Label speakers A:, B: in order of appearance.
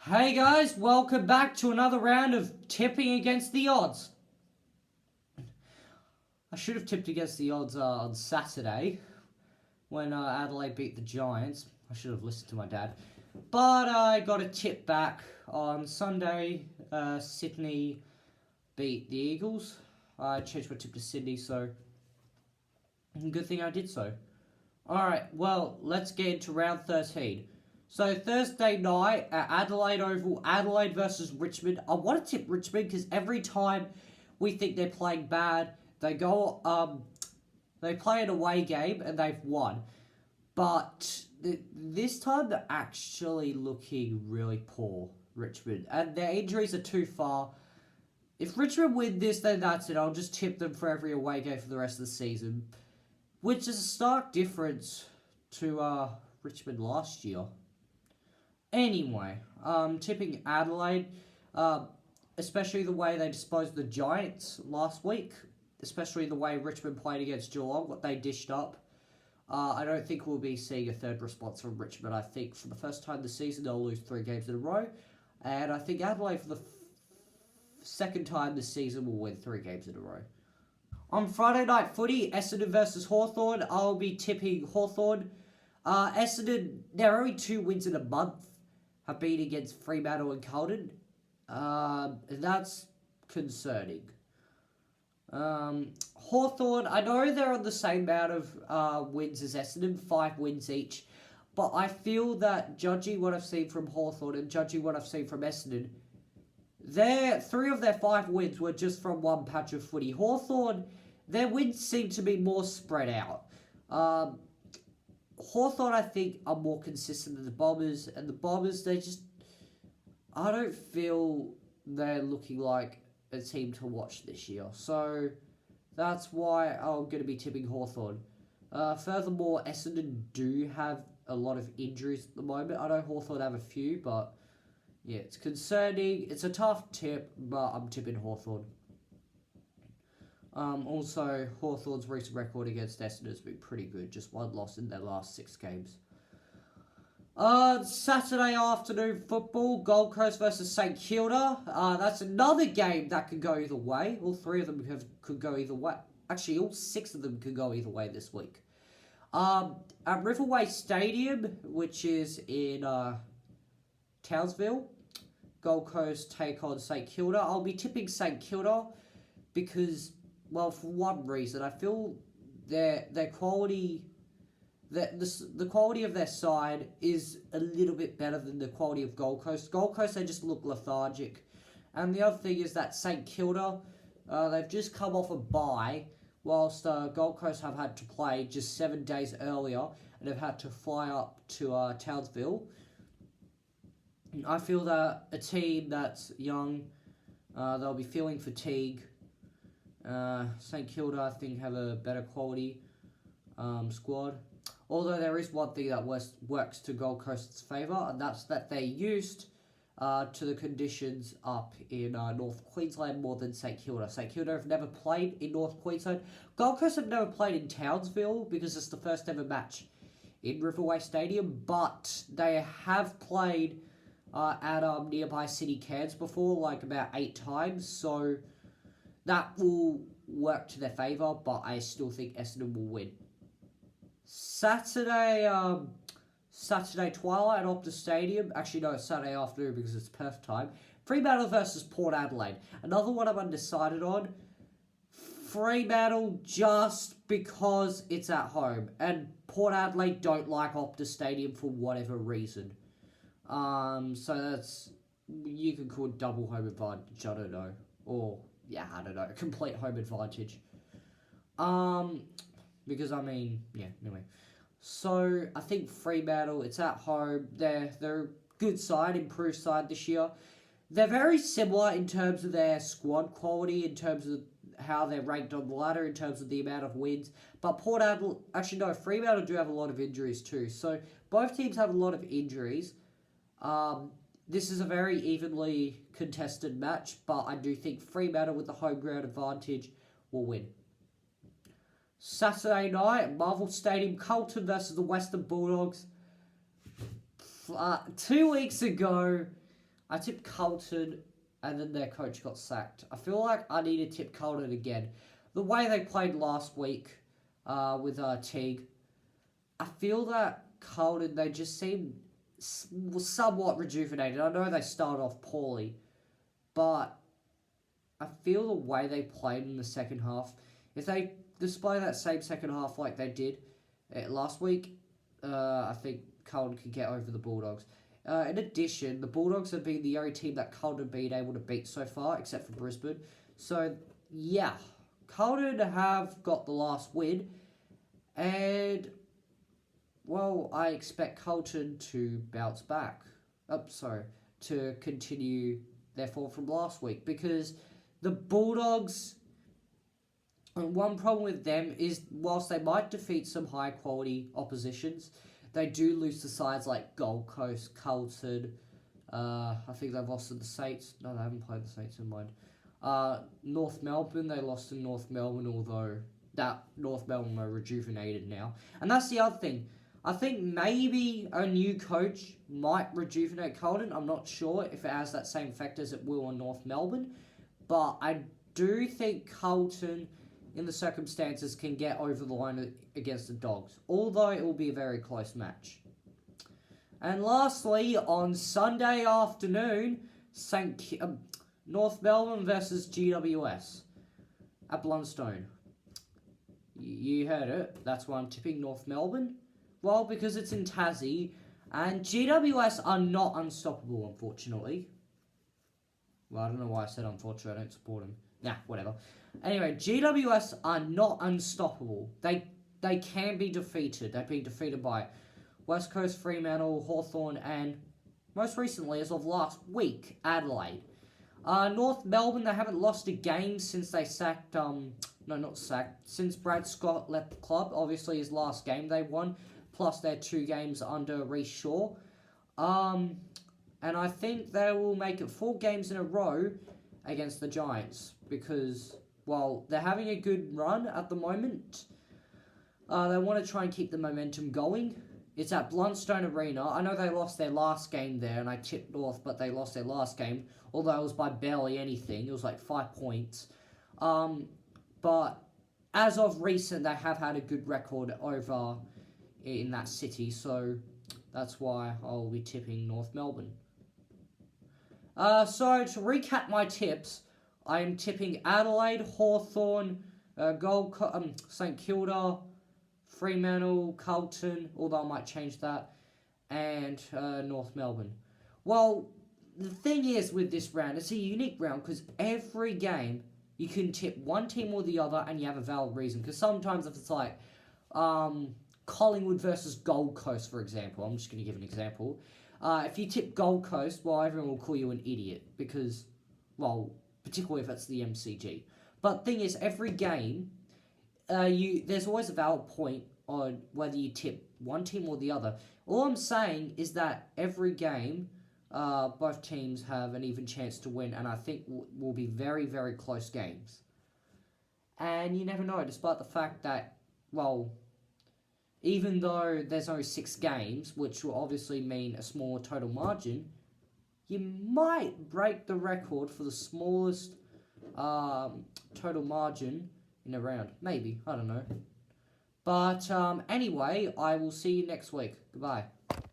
A: Hey guys, welcome back to another round of tipping against the odds. I should have tipped against the odds on Saturday when Adelaide beat the Giants. I should have listened to my dad. But I got a tip back on Sunday. Sydney beat the Eagles. I changed my tip to Sydney, so good thing I did so. Alright, well, let's get into round 13. So Thursday night at Adelaide Oval, Adelaide versus Richmond. I want to tip Richmond because every time we think they're playing bad, they play an away game and they've won. But this time they're actually looking really poor, Richmond, and their injuries are too far. If Richmond win this, then that's it. I'll just tip them for every away game for the rest of the season, which is a stark difference to Richmond last year. Anyway, tipping Adelaide, especially the way they disposed the Giants last week, especially the way Richmond played against Geelong, what they dished up. I don't think we'll be seeing a third response from Richmond. I think for the first time this season, they'll lose 3 games in a row. And I think Adelaide, for the second time this season, will win 3 games in a row. On Friday night footy, Essendon versus Hawthorn, I'll be tipping Hawthorn. Essendon, they're only 2 wins in a month. Have been against Fremantle and Carlton. And that's concerning. Hawthorn, I know they're on the same amount of wins as Essendon, 5 wins each. But I feel that judging what I've seen from Hawthorn and judging what I've seen from Essendon, 3 of their 5 wins were just from one patch of footy. Hawthorn, their wins seem to be more spread out. Hawthorn, I think, are more consistent than the Bombers, and the Bombers, I don't feel they're looking like a team to watch this year. So that's why I'm going to be tipping Hawthorn. Furthermore, Essendon do have a lot of injuries at the moment. I know Hawthorn have a few, but yeah, it's concerning. It's a tough tip, but I'm tipping Hawthorn. Also, Hawthorn's recent record against Essendon has been pretty good. Just 1 loss in their last 6 games. Saturday afternoon football, Gold Coast versus St Kilda. That's another game that could go either way. All 3 of them could go either way. Actually, all 6 of them could go either way this week. At Riverway Stadium, which is in Townsville, Gold Coast take on St Kilda. I'll be tipping St Kilda because, well, for one reason, I feel their quality, the quality of their side is a little bit better than the quality of Gold Coast. Gold Coast, they just look lethargic. And the other thing is that St Kilda, they've just come off a bye, whilst Gold Coast have had to play just 7 days earlier and have had to fly up to Townsville. I feel that a team that's young, they'll be feeling fatigue. St Kilda, I think, have a better quality squad. Although there is one thing that works to Gold Coast's favour, and that's that they're used to the conditions up in North Queensland more than St Kilda. St Kilda have never played in North Queensland. Gold Coast have never played in Townsville because it's the first ever match in Riverway Stadium, but they have played at nearby City Cairns before, like about 8 times, so that will work to their favour, but I still think Essendon will win. Saturday twilight at Optus Stadium. Actually, no, it's Saturday afternoon because it's Perth time. Fremantle versus Port Adelaide. Another one I'm undecided on. Fremantle just because it's at home. And Port Adelaide don't like Optus Stadium for whatever reason. So that's, you can call it double home advantage, I don't know. Or, yeah, I don't know, complete home advantage. Because, I mean, yeah, anyway. So, I think Fremantle, it's at home. They're a good side, improved side this year. They're very similar in terms of their squad quality, in terms of how they're ranked on the ladder, in terms of the amount of wins. But Port Adelaide, actually no, Fremantle do have a lot of injuries too. So, both teams have a lot of injuries. This is a very evenly contested match, but I do think Fremantle with the home ground advantage will win. Saturday night, Marvel Stadium, Carlton versus the Western Bulldogs. 2 weeks ago, I tipped Carlton, and then their coach got sacked. I feel like I need to tip Carlton again. The way they played last week with Teague, I feel that Carlton, they just seemed somewhat rejuvenated. I know they started off poorly, but I feel the way they played in the second half, if they display that same second half like they did last week, I think Carlton could get over the Bulldogs. In addition, the Bulldogs have been the only team that Carlton have been able to beat so far, except for Brisbane. So, yeah, Carlton have got the last win, and, well, I expect Carlton to bounce back. To continue their form from last week, because the Bulldogs, and one problem with them is, whilst they might defeat some high-quality oppositions, they do lose to sides like Gold Coast, Carlton. I think they've lost to the Saints. No, they haven't played the Saints, in mind. North Melbourne, they lost to North Melbourne, although that North Melbourne are rejuvenated now. And that's the other thing. I think maybe a new coach might rejuvenate Carlton. I'm not sure if it has that same effect as it will on North Melbourne. But I do think Carlton, in the circumstances, can get over the line against the Dogs, although it will be a very close match. And lastly, on Sunday afternoon, North Melbourne versus GWS at Blundstone. You heard it. That's why I'm tipping North Melbourne. Well, because it's in Tassie, and GWS are not unstoppable, unfortunately. Well, I don't know why I said unfortunately. I don't support them. Nah, whatever. Anyway, GWS are not unstoppable. They can be defeated. They've been defeated by West Coast, Fremantle, Hawthorn, and most recently, as of last week, Adelaide. North Melbourne, they haven't lost a game since they sacked, since Brad Scott left the club. Obviously, his last game they won, plus their 2 games under Reece Shaw. And I think they will make it 4 games in a row against the Giants because, well, they're having a good run at the moment. They want to try and keep the momentum going. It's at Blundstone Arena. I know they lost their last game there, and I tipped North, but they lost their last game, although it was by barely anything. It was like 5 points. But as of recent, they have had a good record over in that city, so that's why I'll be tipping North Melbourne. So to recap my tips, I'm tipping Adelaide, Hawthorn, St Kilda, Fremantle, Carlton, although I might change that, and North Melbourne. Well, the thing is with this round, it's a unique round because every game you can tip one team or the other and you have a valid reason. Because sometimes if it's like Collingwood versus Gold Coast, for example, I'm just going to give an example. If you tip Gold Coast, well, everyone will call you an idiot because, well, particularly if it's the MCG. But the thing is, every game, there's always a valid point on whether you tip one team or the other. All I'm saying is that every game, both teams have an even chance to win, and I think will be very, very close games. And you never know, despite the fact that, well, even though there's only 6 games, which will obviously mean a smaller total margin, you might break the record for the smallest total margin in a round. Maybe, I don't know. But anyway, I will see you next week. Goodbye.